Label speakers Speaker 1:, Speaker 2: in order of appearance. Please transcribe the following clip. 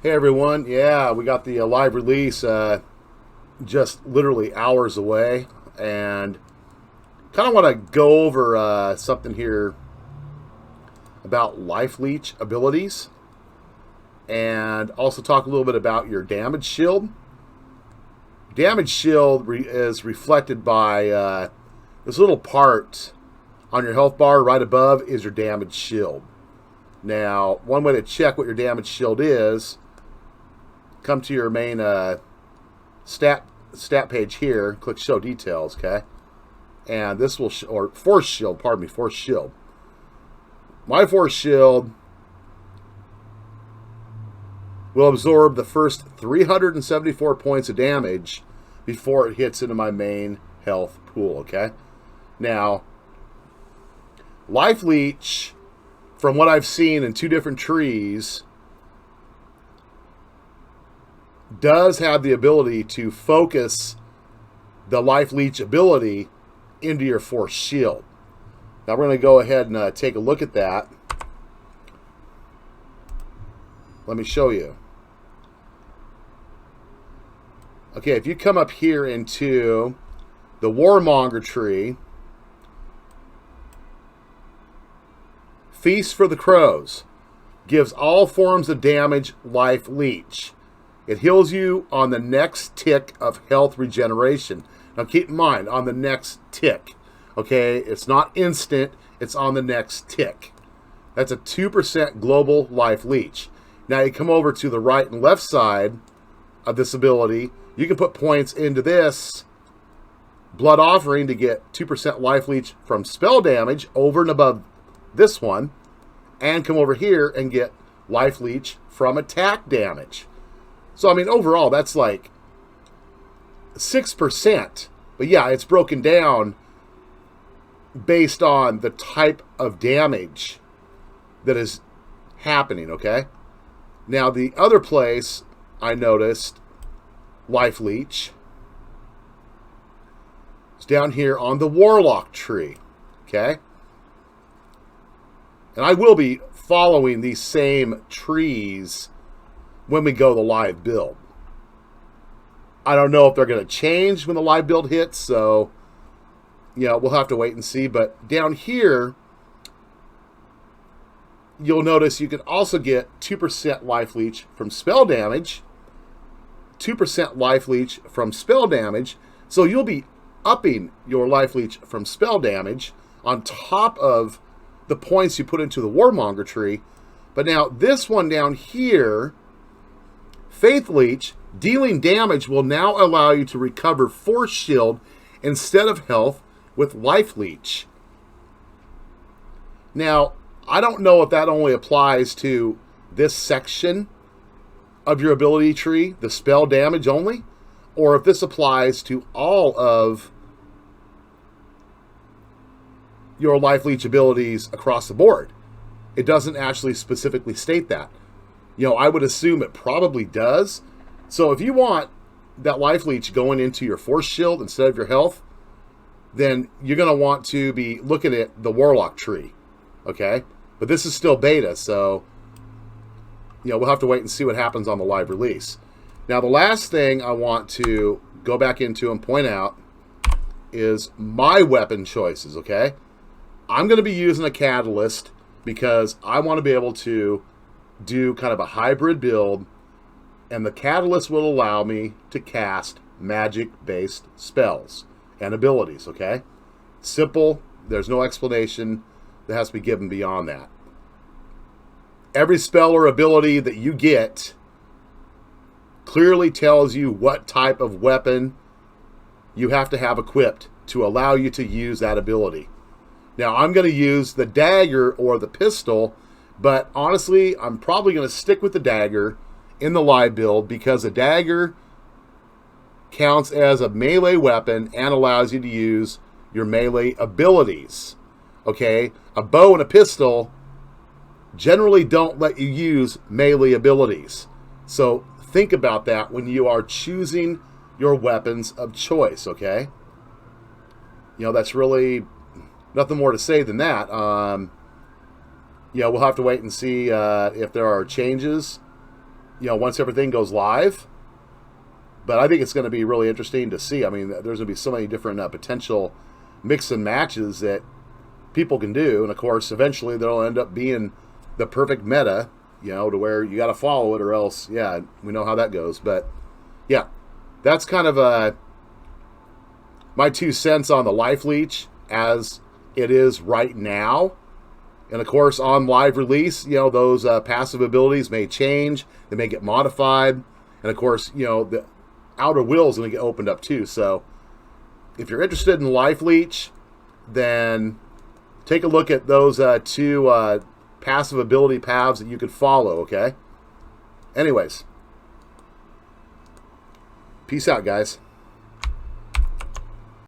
Speaker 1: Hey everyone, yeah, we got the live release just literally hours away, and kind of want to go over something here about life leech abilities, and also talk a little bit about your damage shield. Damage shield is reflected by this little part on your health bar right above is your damage shield. Now, one way to check what your damage shield is, come to your main stat page here, click show details, okay? And this will, or force shield, pardon me, force shield. My force shield will absorb the first 374 points of damage before it hits into my main health pool, okay? Now, Life Leech, from what I've seen in two different trees, does have the ability to focus the Life Leech ability into your force shield. Now we're going to go ahead and take a look at that. Let me show you. Okay, if you come up here into the Warmonger tree, Feast for the Crows gives all forms of damage Life Leech. It heals you on the next tick of health regeneration. Now keep in mind, on the next tick. Okay, it's not instant, it's on the next tick. That's a 2% global Life Leech. Now you come over to the right and left side of this ability, you can put points into this Blood Offering to get 2% Life Leech from spell damage over and above this one, and come over here and get Life Leech from attack damage. So, I mean, overall, that's like 6%. But yeah, it's broken down based on the type of damage that is happening, okay? Now, the other place I noticed Life Leech is down here on the Warlock tree, okay? And I will be following these same trees when we go the live build. I don't know if they're going to change when the live build hits, so we'll have to wait and see. But down here, you'll notice you can also get 2% Life Leech from spell damage, 2% Life Leech from spell damage, so you'll be upping your Life Leech from spell damage on top of the points you put into the Warmonger tree. But now this one down here, Faith Leech, dealing damage will now allow you to recover Force Shield instead of health with Life Leech. Now, I don't know if that only applies to this section of your ability tree, the spell damage only, or if this applies to all of your Life Leech abilities across the board. It doesn't actually specifically state that. I would assume it probably does. So if you want that Life Leech going into your Force Shield instead of your health, then you're going to want to be looking at the Warlock tree, okay? But this is still beta, so we'll have to wait and see what happens on the live release. Now, the last thing I want to go back into and point out is my weapon choices, okay? I'm going to be using a Catalyst because I want to be able to do kind of a hybrid build, and the Catalyst will allow me to cast magic-based spells and abilities, okay? Simple. There's no explanation that has to be given beyond that. Every spell or ability that you get clearly tells you what type of weapon you have to have equipped to allow you to use that ability. Now, I'm going to use the dagger or the pistol, but honestly, I'm probably going to stick with the dagger in the live build because the dagger counts as a melee weapon and allows you to use your melee abilities. Okay? A bow and a pistol generally don't let you use melee abilities. So think about that when you are choosing your weapons of choice, okay? That's really nothing more to say than that. We'll have to wait and see if there are changes once everything goes live. But I think it's going to be really interesting to see. I mean, there's going to be so many different potential mix and matches that people can do. And, of course, eventually they'll end up being the perfect meta, to where you got to follow it or else, yeah, we know how that goes. But, yeah, that's kind of my 2 cents on the Life Leech as it is right now. And, of course, on live release, those passive abilities may change. They may get modified. And, of course, the outer will is going to get opened up too. So if you're interested in Life Leech, then take a look at those 2 passive ability paths that you could follow, okay? Anyways, peace out, guys.